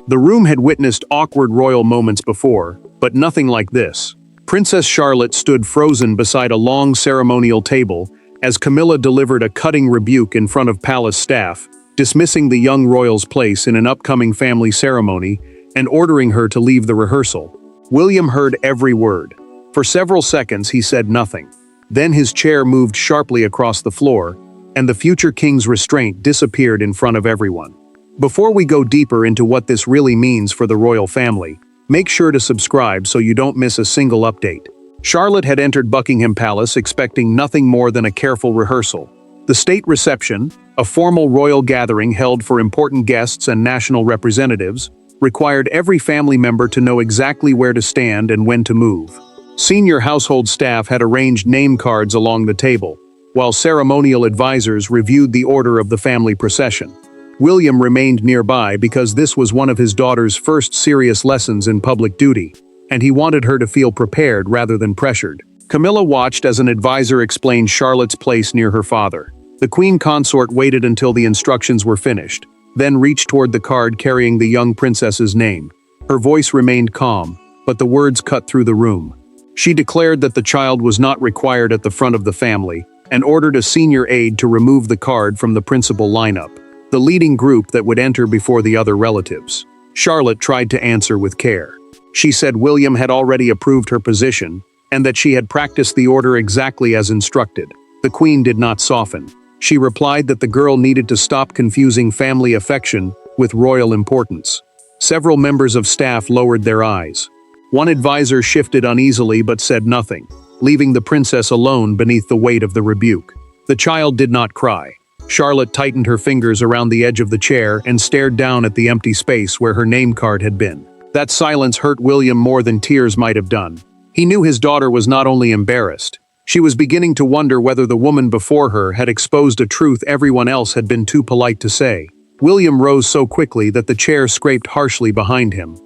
The room had witnessed awkward royal moments before, but nothing like this. Princess Charlotte stood frozen beside a long ceremonial table as Camilla delivered a cutting rebuke in front of palace staff, dismissing the young royal's place in an upcoming family ceremony and ordering her to leave the rehearsal. William heard every word. For several seconds he said nothing. Then his chair moved sharply across the floor, and the future king's restraint disappeared in front of everyone. Before we go deeper into what this really means for the royal family, make sure to subscribe so you don't miss a single update. Charlotte had entered Buckingham Palace expecting nothing more than a careful rehearsal. The state reception, a formal royal gathering held for important guests and national representatives, required every family member to know exactly where to stand and when to move. Senior household staff had arranged name cards along the table, while ceremonial advisors reviewed the order of the family procession. William remained nearby because this was one of his daughter's first serious lessons in public duty, and he wanted her to feel prepared rather than pressured. Camilla watched as an advisor explained Charlotte's place near her father. The queen consort waited until the instructions were finished, then reached toward the card carrying the young princess's name. Her voice remained calm, but the words cut through the room. She declared that the child was not required at the front of the family, and ordered a senior aide to remove the card from the principal lineup, the leading group that would enter before the other relatives. Charlotte tried to answer with care. She said William had already approved her position, and that she had practiced the order exactly as instructed. The queen did not soften. She replied that the girl needed to stop confusing family affection with royal importance. Several members of staff lowered their eyes. One advisor shifted uneasily but said nothing, leaving the princess alone beneath the weight of the rebuke. The child did not cry. Charlotte tightened her fingers around the edge of the chair and stared down at the empty space where her name card had been. That silence hurt William more than tears might have done. He knew his daughter was not only embarrassed, she was beginning to wonder whether the woman before her had exposed a truth everyone else had been too polite to say. William rose so quickly that the chair scraped harshly behind him.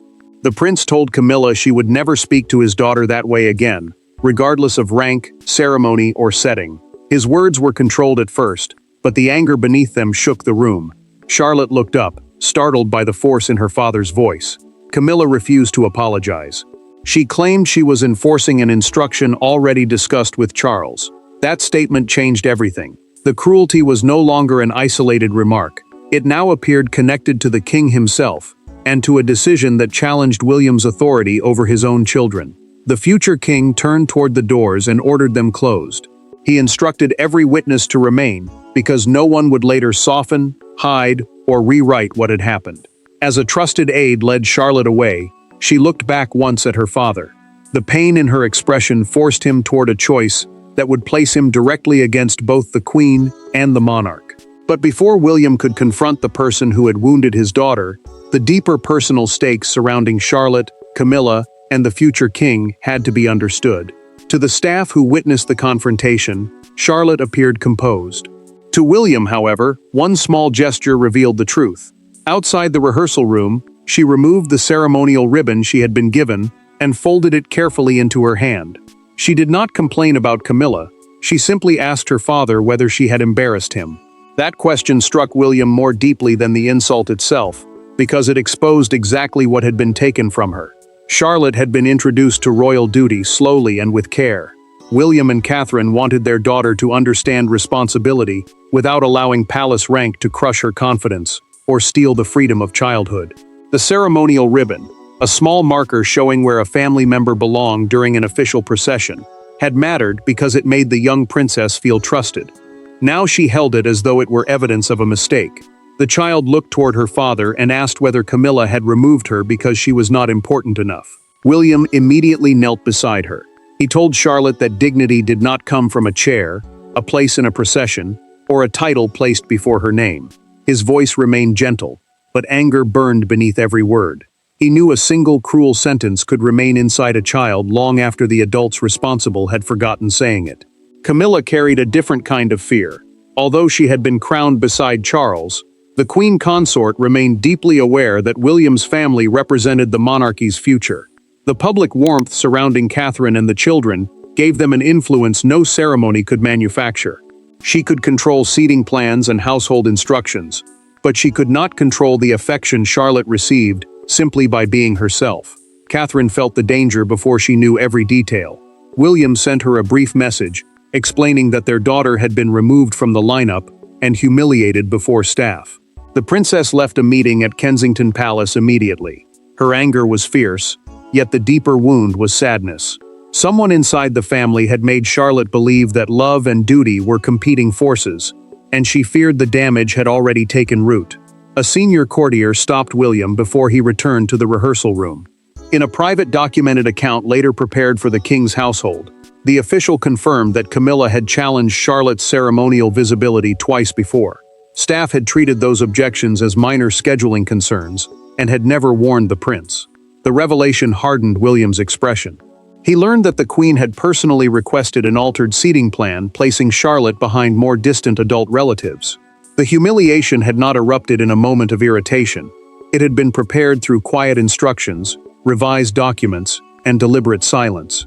The prince told Camilla she would never speak to his daughter that way again, regardless of rank, ceremony, or setting. His words were controlled at first, but the anger beneath them shook the room. Charlotte looked up, startled by the force in her father's voice. Camilla refused to apologize. She claimed she was enforcing an instruction already discussed with Charles. That statement changed everything. The cruelty was no longer an isolated remark. It now appeared connected to the king himself, and to a decision that challenged William's authority over his own children. The future king turned toward the doors and ordered them closed. He instructed every witness to remain, because no one would later soften, hide, or rewrite what had happened. As a trusted aide led Charlotte away, she looked back once at her father. The pain in her expression forced him toward a choice that would place him directly against both the queen and the monarch. But before William could confront the person who had wounded his daughter, the deeper personal stakes surrounding Charlotte, Camilla, and the future king had to be understood. To the staff who witnessed the confrontation, Charlotte appeared composed. To William, however, one small gesture revealed the truth. Outside the rehearsal room, she removed the ceremonial ribbon she had been given and folded it carefully into her hand. She did not complain about Camilla. She simply asked her father whether she had embarrassed him. That question struck William more deeply than the insult itself, because it exposed exactly what had been taken from her. Charlotte had been introduced to royal duty slowly and with care. William and Catherine wanted their daughter to understand responsibility without allowing palace rank to crush her confidence or steal the freedom of childhood. The ceremonial ribbon, a small marker showing where a family member belonged during an official procession, had mattered because it made the young princess feel trusted. Now she held it as though it were evidence of a mistake. The child looked toward her father and asked whether Camilla had removed her because she was not important enough. William immediately knelt beside her. He told Charlotte that dignity did not come from a chair, a place in a procession, or a title placed before her name. His voice remained gentle, but anger burned beneath every word. He knew a single cruel sentence could remain inside a child long after the adults responsible had forgotten saying it. Camilla carried a different kind of fear. Although she had been crowned beside Charles, the queen consort remained deeply aware that William's family represented the monarchy's future. The public warmth surrounding Catherine and the children gave them an influence no ceremony could manufacture. She could control seating plans and household instructions, but she could not control the affection Charlotte received simply by being herself. Catherine felt the danger before she knew every detail. William sent her a brief message, explaining that their daughter had been removed from the lineup and humiliated before staff. The princess left a meeting at Kensington Palace immediately. Her anger was fierce, yet the deeper wound was sadness. Someone inside the family had made Charlotte believe that love and duty were competing forces, and she feared the damage had already taken root. A senior courtier stopped William before he returned to the rehearsal room. In a private documented account later prepared for the king's household, the official confirmed that Camilla had challenged Charlotte's ceremonial visibility twice before. Staff had treated those objections as minor scheduling concerns and had never warned the prince. The revelation hardened William's expression. He learned that the Queen had personally requested an altered seating plan, placing Charlotte behind more distant adult relatives. The humiliation had not erupted in a moment of irritation. It had been prepared through quiet instructions, revised documents, and deliberate silence.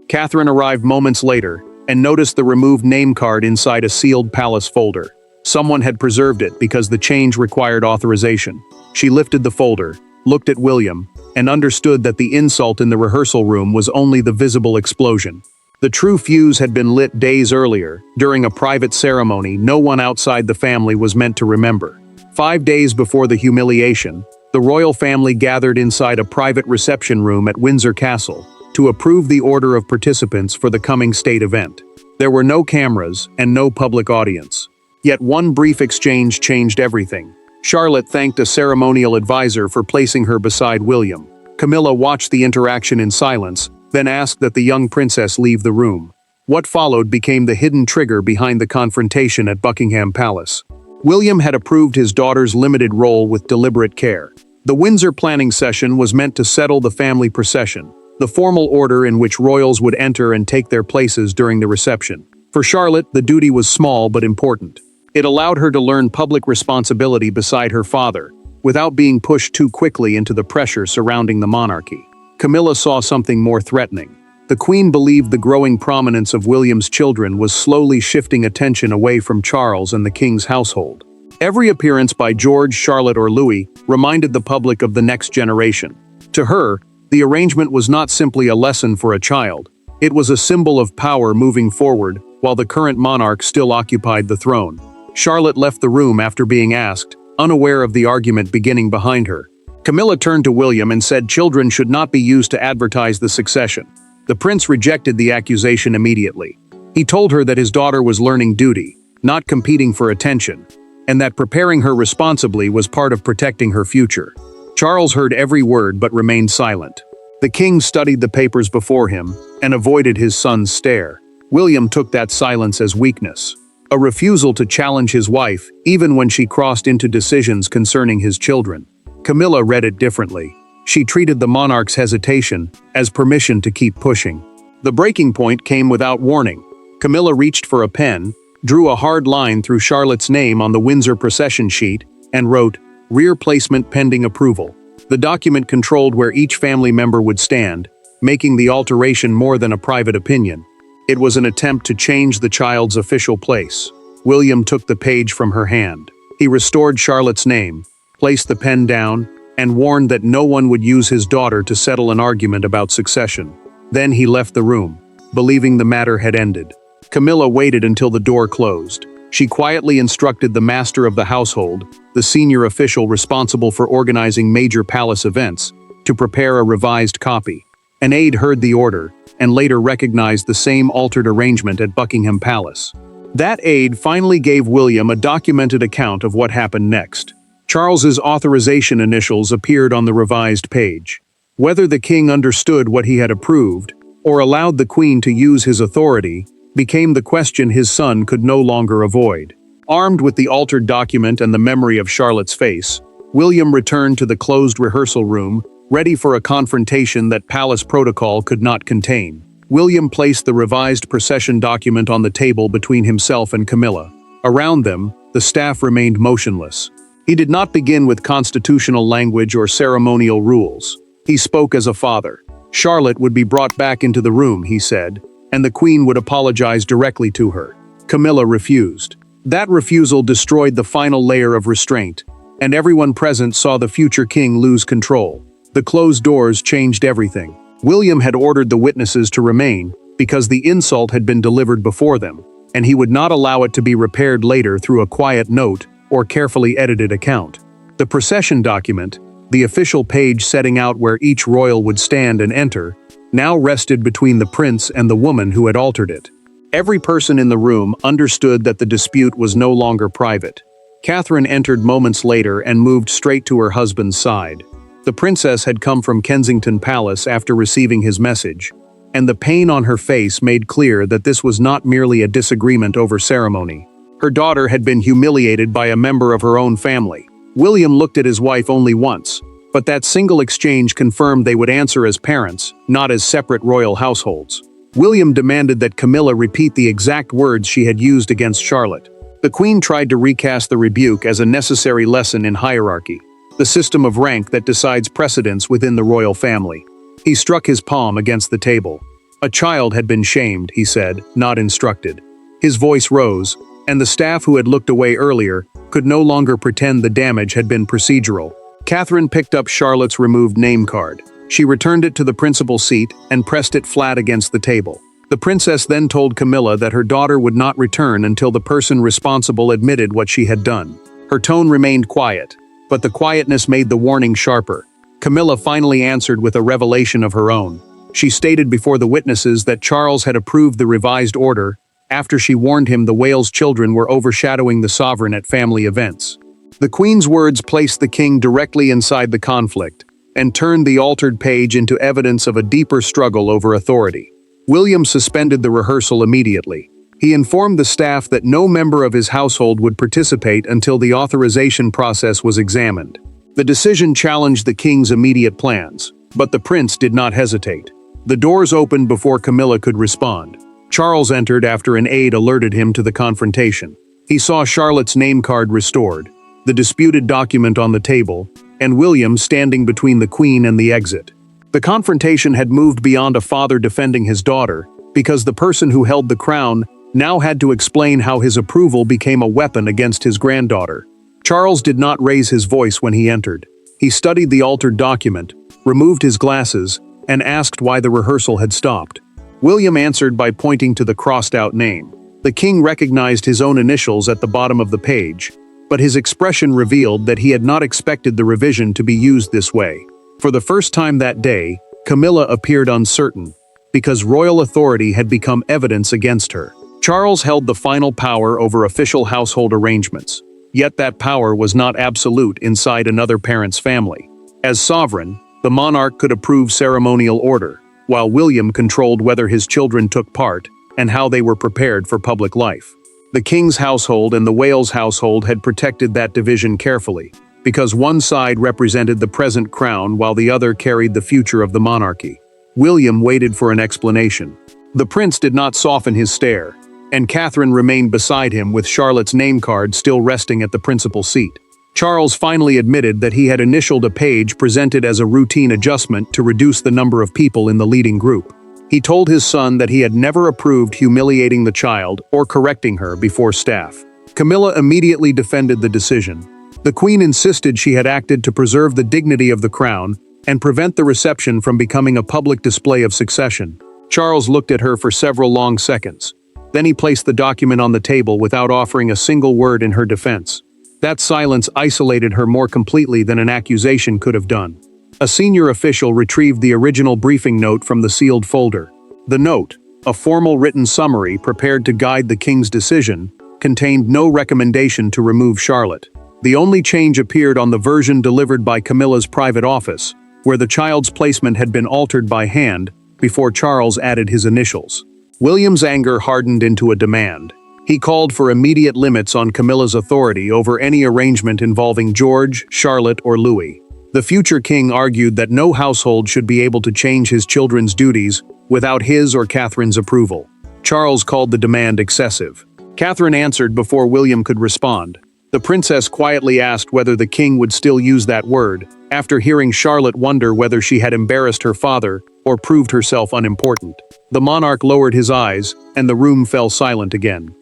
Catherine arrived moments later and noticed the removed name card inside a sealed palace folder. Someone had preserved it because the change required authorization. She lifted the folder, looked at William, and understood that the insult in the rehearsal room was only the visible explosion. The true fuse had been lit days earlier, during a private ceremony no one outside the family was meant to remember. 5 days before the humiliation, the royal family gathered inside a private reception room at Windsor Castle to approve the order of participants for the coming state event. There were no cameras and no public audience. Yet one brief exchange changed everything. Charlotte thanked a ceremonial advisor for placing her beside William. Camilla watched the interaction in silence, then asked that the young princess leave the room. What followed became the hidden trigger behind the confrontation at Buckingham Palace. William had approved his daughter's limited role with deliberate care. The Windsor planning session was meant to settle the family procession, the formal order in which royals would enter and take their places during the reception. For Charlotte, the duty was small but important. It allowed her to learn public responsibility beside her father, without being pushed too quickly into the pressure surrounding the monarchy. Camilla saw something more threatening. The Queen believed the growing prominence of William's children was slowly shifting attention away from Charles and the king's household. Every appearance by George, Charlotte, or Louis reminded the public of the next generation. To her, the arrangement was not simply a lesson for a child. It was a symbol of power moving forward while the current monarch still occupied the throne. Charlotte left the room after being asked, unaware of the argument beginning behind her. Camilla turned to William and said children should not be used to advertise the succession. The prince rejected the accusation immediately. He told her that his daughter was learning duty, not competing for attention, and that preparing her responsibly was part of protecting her future. Charles heard every word but remained silent. The king studied the papers before him and avoided his son's stare. William took that silence as weakness, a refusal to challenge his wife, even when she crossed into decisions concerning his children. Camilla read it differently. She treated the monarch's hesitation as permission to keep pushing. The breaking point came without warning. Camilla reached for a pen, drew a hard line through Charlotte's name on the Windsor procession sheet, and wrote, "Rear placement pending approval." The document controlled where each family member would stand, making the alteration more than a private opinion. It was an attempt to change the child's official place. William took the page from her hand. He restored Charlotte's name, placed the pen down, and warned that no one would use his daughter to settle an argument about succession. Then he left the room, believing the matter had ended. Camilla waited until the door closed. She quietly instructed the master of the household, the senior official responsible for organizing major palace events, to prepare a revised copy. An aide heard the order, and later recognized the same altered arrangement at Buckingham Palace. That aide finally gave William a documented account of what happened next. Charles's authorization initials appeared on the revised page. Whether the king understood what he had approved, or allowed the Queen to use his authority, became the question his son could no longer avoid. Armed with the altered document and the memory of Charlotte's face, William returned to the closed rehearsal room, ready for a confrontation that palace protocol could not contain. William placed the revised procession document on the table between himself and Camilla. Around them, the staff remained motionless. He did not begin with constitutional language or ceremonial rules. He spoke as a father. Charlotte would be brought back into the room, he said, and the Queen would apologize directly to her. Camilla refused. That refusal destroyed the final layer of restraint, and everyone present saw the future king lose control. The closed doors changed everything. William had ordered the witnesses to remain because the insult had been delivered before them, and he would not allow it to be repaired later through a quiet note or carefully edited account. The procession document, the official page setting out where each royal would stand and enter, now rested between the prince and the woman who had altered it. Every person in the room understood that the dispute was no longer private. Catherine entered moments later and moved straight to her husband's side. The princess had come from Kensington Palace after receiving his message, and the pain on her face made clear that this was not merely a disagreement over ceremony. Her daughter had been humiliated by a member of her own family. William looked at his wife only once, but that single exchange confirmed they would answer as parents, not as separate royal households. William demanded that Camilla repeat the exact words she had used against Charlotte. The Queen tried to recast the rebuke as a necessary lesson in hierarchy, the system of rank that decides precedence within the royal family. He struck his palm against the table. A child had been shamed, he said, not instructed. His voice rose, and the staff who had looked away earlier could no longer pretend the damage had been procedural. Catherine picked up Charlotte's removed name card. She returned it to the principal seat and pressed it flat against the table. The princess then told Camilla that her daughter would not return until the person responsible admitted what she had done. Her tone remained quiet, but the quietness made the warning sharper. Camilla finally answered with a revelation of her own. She stated before the witnesses that Charles had approved the revised order after she warned him the Wales children were overshadowing the sovereign at family events. The Queen's words placed the king directly inside the conflict and turned the altered page into evidence of a deeper struggle over authority. William suspended the rehearsal immediately. He informed the staff that no member of his household would participate until the authorization process was examined. The decision challenged the king's immediate plans, but the prince did not hesitate. The doors opened before Camilla could respond. Charles entered after an aide alerted him to the confrontation. He saw Charlotte's name card restored, the disputed document on the table, and William standing between the Queen and the exit. The confrontation had moved beyond a father defending his daughter, because the person who held the crown now had to explain how his approval became a weapon against his granddaughter. Charles did not raise his voice when he entered. He studied the altered document, removed his glasses, and asked why the rehearsal had stopped. William answered by pointing to the crossed-out name. The king recognized his own initials at the bottom of the page, but his expression revealed that he had not expected the revision to be used this way. For the first time that day, Camilla appeared uncertain, because royal authority had become evidence against her. Charles held the final power over official household arrangements, yet that power was not absolute inside another parent's family. As sovereign, the monarch could approve ceremonial order, while William controlled whether his children took part and how they were prepared for public life. The king's household and the Wales household had protected that division carefully, because one side represented the present crown while the other carried the future of the monarchy. William waited for an explanation. The prince did not soften his stare, and Catherine remained beside him with Charlotte's name card still resting at the principal seat. Charles finally admitted that he had initialed a page presented as a routine adjustment to reduce the number of people in the leading group. He told his son that he had never approved humiliating the child or correcting her before staff. Camilla immediately defended the decision. The Queen insisted she had acted to preserve the dignity of the crown and prevent the reception from becoming a public display of succession. Charles looked at her for several long seconds. Then he placed the document on the table without offering a single word in her defense. That silence isolated her more completely than an accusation could have done. A senior official retrieved the original briefing note from the sealed folder. The note, a formal written summary prepared to guide the king's decision, contained no recommendation to remove Charlotte. The only change appeared on the version delivered by Camilla's private office, where the child's placement had been altered by hand before Charles added his initials. William's anger hardened into a demand. He called for immediate limits on Camilla's authority over any arrangement involving George, Charlotte, or Louis. The future king argued that no household should be able to change his children's duties without his or Catherine's approval. Charles called the demand excessive. Catherine answered before William could respond. The princess quietly asked whether the king would still use that word, after hearing Charlotte wonder whether she had embarrassed her father or proved herself unimportant. The monarch lowered his eyes, and the room fell silent again.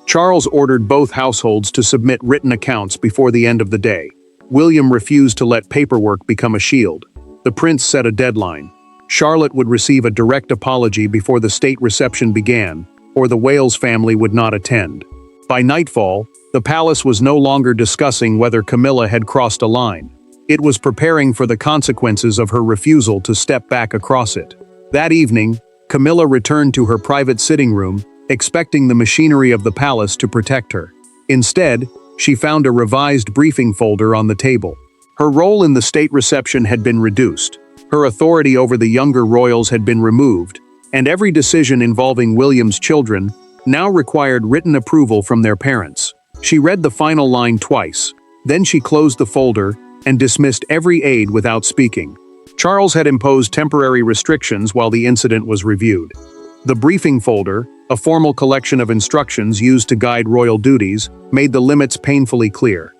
Charles ordered both households to submit written accounts before the end of the day. William refused to let paperwork become a shield. The prince set a deadline. Charlotte would receive a direct apology before the state reception began, or the Wales family would not attend. By nightfall, the palace was no longer discussing whether Camilla had crossed a line. It was preparing for the consequences of her refusal to step back across it. That evening, Camilla returned to her private sitting room, expecting the machinery of the palace to protect her. Instead, she found a revised briefing folder on the table. Her role in the state reception had been reduced. Her authority over the younger royals had been removed, and every decision involving William's children now required written approval from their parents. She read the final line twice, then she closed the folder and dismissed every aide without speaking. Charles had imposed temporary restrictions while the incident was reviewed. The briefing folder, a formal collection of instructions used to guide royal duties, made the limits painfully clear.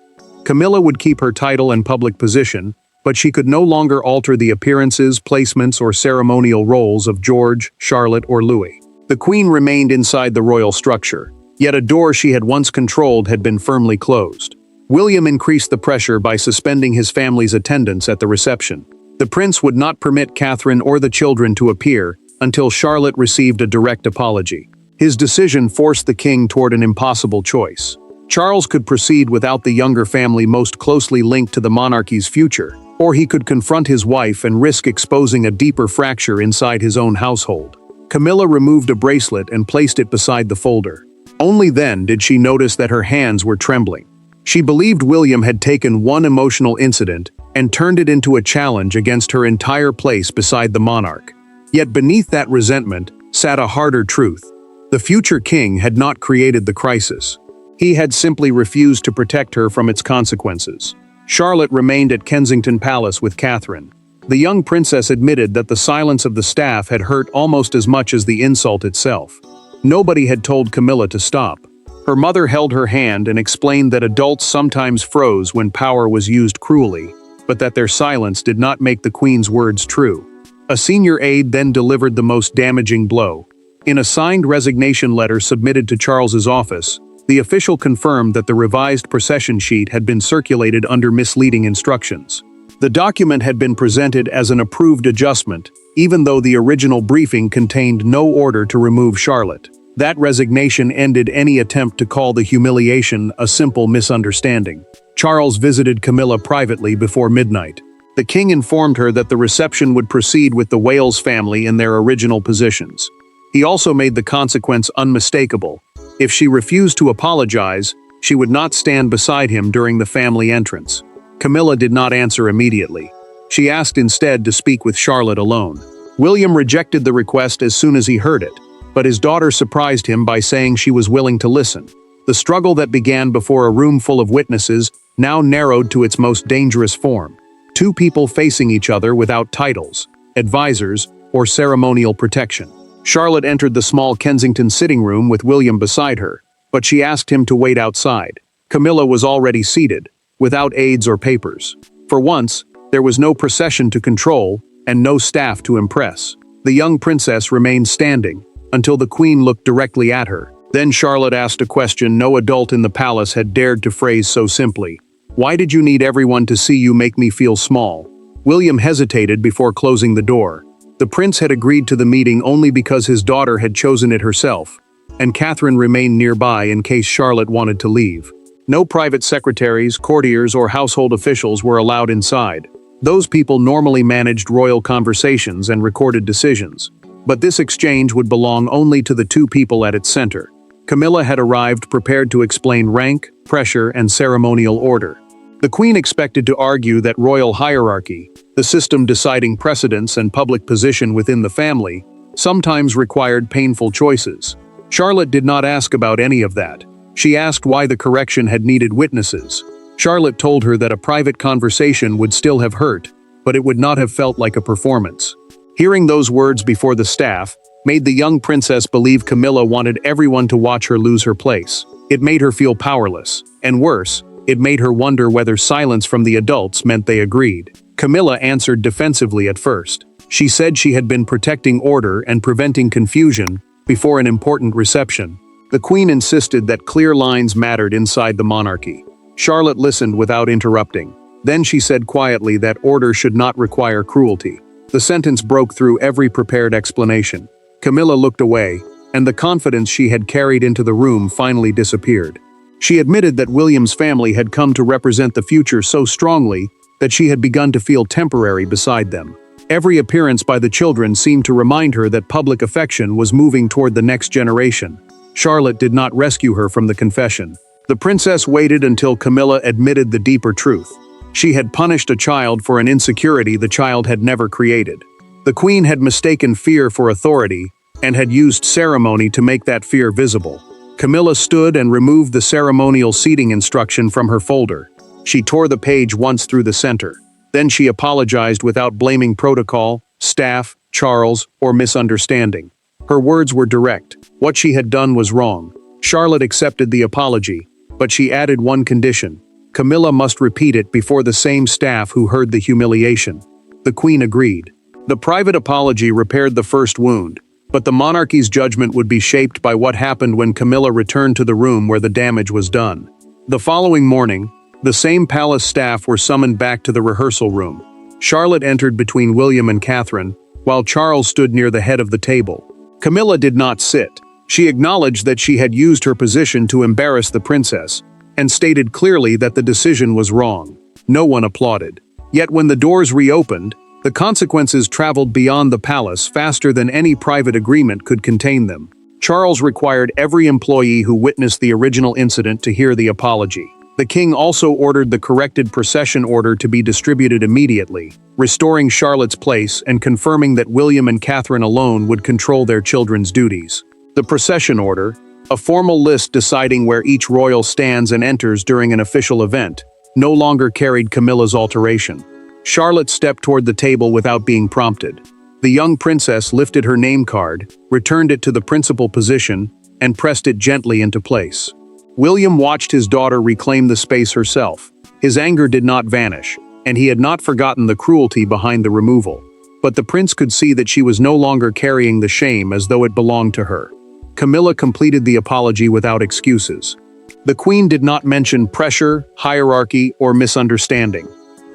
Camilla would keep her title and public position, but she could no longer alter the appearances, placements, or ceremonial roles of George, Charlotte, or Louis. The Queen remained inside the royal structure, yet a door she had once controlled had been firmly closed. William increased the pressure by suspending his family's attendance at the reception. The prince would not permit Catherine or the children to appear until Charlotte received a direct apology. His decision forced the king toward an impossible choice. Charles could proceed without the younger family most closely linked to the monarchy's future, or he could confront his wife and risk exposing a deeper fracture inside his own household. Camilla removed a bracelet and placed it beside the folder. Only then did she notice that her hands were trembling. She believed William had taken one emotional incident and turned it into a challenge against her entire place beside the monarch. Yet beneath that resentment sat a harder truth. The future king had not created the crisis. He had simply refused to protect her from its consequences. Charlotte remained at Kensington Palace with Catherine. The young princess admitted that the silence of the staff had hurt almost as much as the insult itself. Nobody had told Camilla to stop. Her mother held her hand and explained that adults sometimes froze when power was used cruelly, but that their silence did not make the Queen's words true. A senior aide then delivered the most damaging blow. In a signed resignation letter submitted to Charles's office, the official confirmed that the revised procession sheet had been circulated under misleading instructions. The document had been presented as an approved adjustment, even though the original briefing contained no order to remove Charlotte. That resignation ended any attempt to call the humiliation a simple misunderstanding. Charles visited Camilla privately before midnight. The king informed her that the reception would proceed with the Wales family in their original positions. He also made the consequence unmistakable. If she refused to apologize, she would not stand beside him during the family entrance. Camilla did not answer immediately. She asked instead to speak with Charlotte alone. William rejected the request as soon as he heard it, but his daughter surprised him by saying she was willing to listen. The struggle that began before a room full of witnesses now narrowed to its most dangerous form. Two people facing each other without titles, advisors, or ceremonial protection. Charlotte entered the small Kensington sitting room with William beside her, but she asked him to wait outside. Camilla was already seated, without aides or papers. For once, there was no procession to control and no staff to impress. The young princess remained standing until the Queen looked directly at her. Then Charlotte asked a question no adult in the palace had dared to phrase so simply. "Why did you need everyone to see you make me feel small?" William hesitated before closing the door. The prince had agreed to the meeting only because his daughter had chosen it herself, and Catherine remained nearby in case Charlotte wanted to leave. No private secretaries, courtiers, or household officials were allowed inside. Those people normally managed royal conversations and recorded decisions. But this exchange would belong only to the two people at its center. Camilla had arrived prepared to explain rank, pressure, and ceremonial order. The Queen expected to argue that royal hierarchy, the system deciding precedence and public position within the family, sometimes required painful choices. Charlotte did not ask about any of that. She asked why the correction had needed witnesses. Charlotte told her that a private conversation would still have hurt, but it would not have felt like a performance. Hearing those words before the staff made the young princess believe Camilla wanted everyone to watch her lose her place. It made her feel powerless, and worse, it made her wonder whether silence from the adults meant they agreed. Camilla answered defensively at first. She said she had been protecting order and preventing confusion before an important reception. The Queen insisted that clear lines mattered inside the monarchy. Charlotte listened without interrupting. Then she said quietly that order should not require cruelty. The sentence broke through every prepared explanation. Camilla looked away, and the confidence she had carried into the room finally disappeared. She admitted that William's family had come to represent the future so strongly that she had begun to feel temporary beside them. Every appearance by the children seemed to remind her that public affection was moving toward the next generation. Charlotte did not rescue her from the confession. The princess waited until Camilla admitted the deeper truth. She had punished a child for an insecurity the child had never created. The queen had mistaken fear for authority and had used ceremony to make that fear visible. Camilla stood and removed the ceremonial seating instruction from her folder. She tore the page once through the center. Then she apologized without blaming protocol, staff, Charles, or misunderstanding. Her words were direct. What she had done was wrong. Charlotte accepted the apology, but she added one condition. Camilla must repeat it before the same staff who heard the humiliation. The queen agreed. The private apology repaired the first wound, but the monarchy's judgment would be shaped by what happened when Camilla returned to the room where the damage was done. The following morning, the same palace staff were summoned back to the rehearsal room. Charlotte entered between William and Catherine, while Charles stood near the head of the table. Camilla did not sit. She acknowledged that she had used her position to embarrass the princess, and stated clearly that the decision was wrong. No one applauded. Yet when the doors reopened, the consequences traveled beyond the palace faster than any private agreement could contain them. Charles required every employee who witnessed the original incident to hear the apology. The king also ordered the corrected procession order to be distributed immediately, restoring Charlotte's place and confirming that William and Catherine alone would control their children's duties. The procession order, a formal list deciding where each royal stands and enters during an official event, no longer carried Camilla's alteration. Charlotte stepped toward the table without being prompted. The young princess lifted her name card, returned it to the principal position, and pressed it gently into place. William watched his daughter reclaim the space herself. His anger did not vanish, and he had not forgotten the cruelty behind the removal. But the prince could see that she was no longer carrying the shame as though it belonged to her. Camilla completed the apology without excuses. The queen did not mention pressure, hierarchy, or misunderstanding.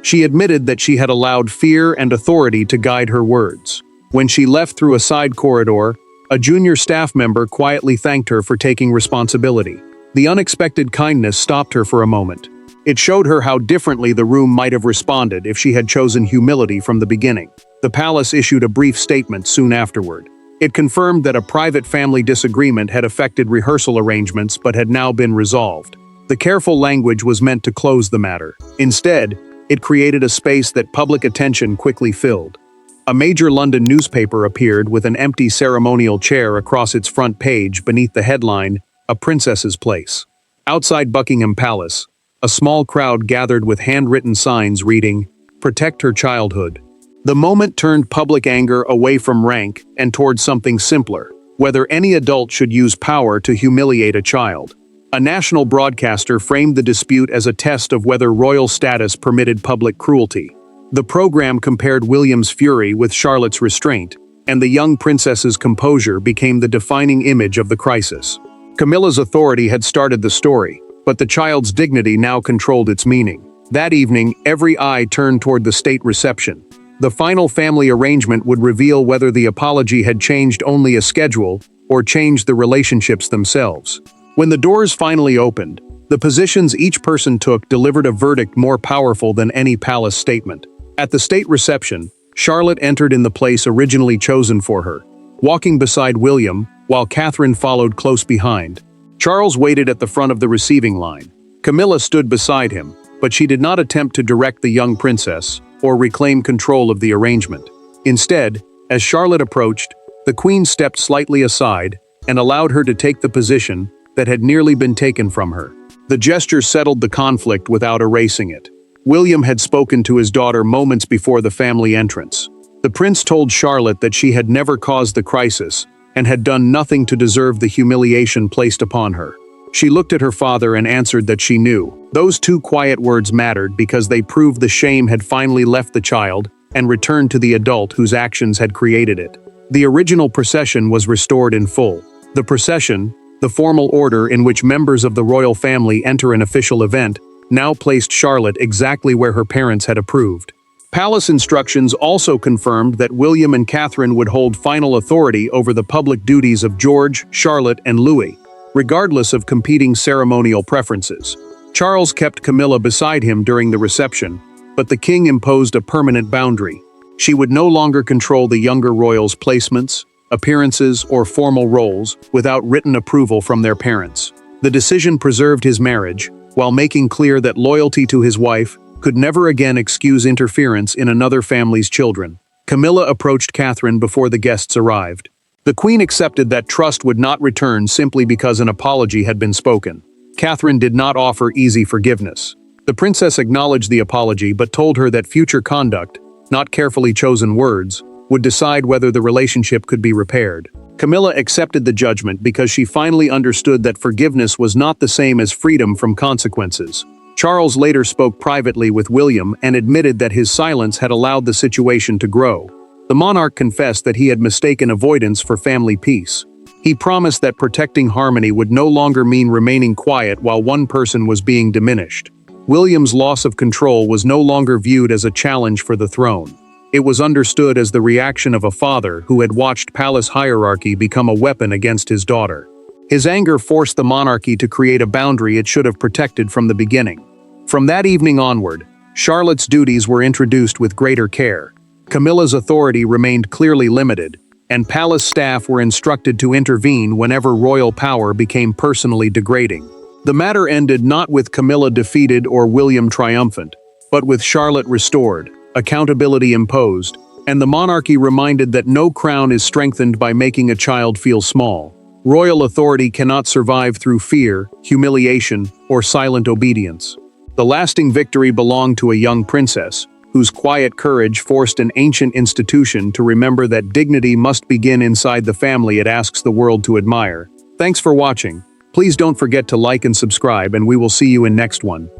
She admitted that she had allowed fear and authority to guide her words. When she left through a side corridor, a junior staff member quietly thanked her for taking responsibility. The unexpected kindness stopped her for a moment. It showed her how differently the room might have responded if she had chosen humility from the beginning. The palace issued a brief statement soon afterward. It confirmed that a private family disagreement had affected rehearsal arrangements but had now been resolved. The careful language was meant to close the matter. Instead, it created a space that public attention quickly filled. A major London newspaper appeared with an empty ceremonial chair across its front page beneath the headline, "A Princess's Place." Outside Buckingham Palace, a small crowd gathered with handwritten signs reading, "Protect her childhood." The moment turned public anger away from rank and toward something simpler, whether any adult should use power to humiliate a child. A national broadcaster framed the dispute as a test of whether royal status permitted public cruelty. The program compared William's fury with Charlotte's restraint, and the young princess's composure became the defining image of the crisis. Camilla's authority had started the story, but the child's dignity now controlled its meaning. That evening, every eye turned toward the state reception. The final family arrangement would reveal whether the apology had changed only a schedule or changed the relationships themselves. When the doors finally opened, the positions each person took delivered a verdict more powerful than any palace statement. At the state reception, Charlotte entered in the place originally chosen for her, walking beside William, while Catherine followed close behind. Charles waited at the front of the receiving line. Camilla stood beside him, but she did not attempt to direct the young princess or reclaim control of the arrangement. Instead, as Charlotte approached, the queen stepped slightly aside and allowed her to take the position that had nearly been taken from her. The gesture settled the conflict without erasing it. William had spoken to his daughter moments before the family entrance. The prince told Charlotte that she had never caused the crisis and had done nothing to deserve the humiliation placed upon her. She looked at her father and answered that she knew. Those two quiet words mattered because they proved the shame had finally left the child and returned to the adult whose actions had created it. The original procession was restored in full. The procession, the formal order in which members of the royal family enter an official event, now placed Charlotte exactly where her parents had approved. Palace instructions also confirmed that William and Catherine would hold final authority over the public duties of George, Charlotte, and Louis, regardless of competing ceremonial preferences. Charles kept Camilla beside him during the reception, but the king imposed a permanent boundary. She would no longer control the younger royals' placements, appearances, or formal roles without written approval from their parents. The decision preserved his marriage, while making clear that loyalty to his wife could never again excuse interference in another family's children. Camilla approached Catherine before the guests arrived. The queen accepted that trust would not return simply because an apology had been spoken. Catherine did not offer easy forgiveness. The princess acknowledged the apology but told her that future conduct, not carefully chosen words, would decide whether the relationship could be repaired. Camilla accepted the judgment because she finally understood that forgiveness was not the same as freedom from consequences. Charles later spoke privately with William and admitted that his silence had allowed the situation to grow. The monarch confessed that he had mistaken avoidance for family peace. He promised that protecting harmony would no longer mean remaining quiet while one person was being diminished. William's loss of control was no longer viewed as a challenge for the throne. It was understood as the reaction of a father who had watched palace hierarchy become a weapon against his daughter. His anger forced the monarchy to create a boundary it should have protected from the beginning. From that evening onward, Charlotte's duties were introduced with greater care. Camilla's authority remained clearly limited, and palace staff were instructed to intervene whenever royal power became personally degrading. The matter ended not with Camilla defeated or William triumphant, but with Charlotte restored, accountability imposed, and the monarchy reminded that no crown is strengthened by making a child feel small. Royal authority cannot survive through fear, humiliation, or silent obedience. The lasting victory belonged to a young princess, whose quiet courage forced an ancient institution to remember that dignity must begin inside the family it asks the world to admire. Thanks for watching. Please don't forget to like and subscribe, and we will see you in next one.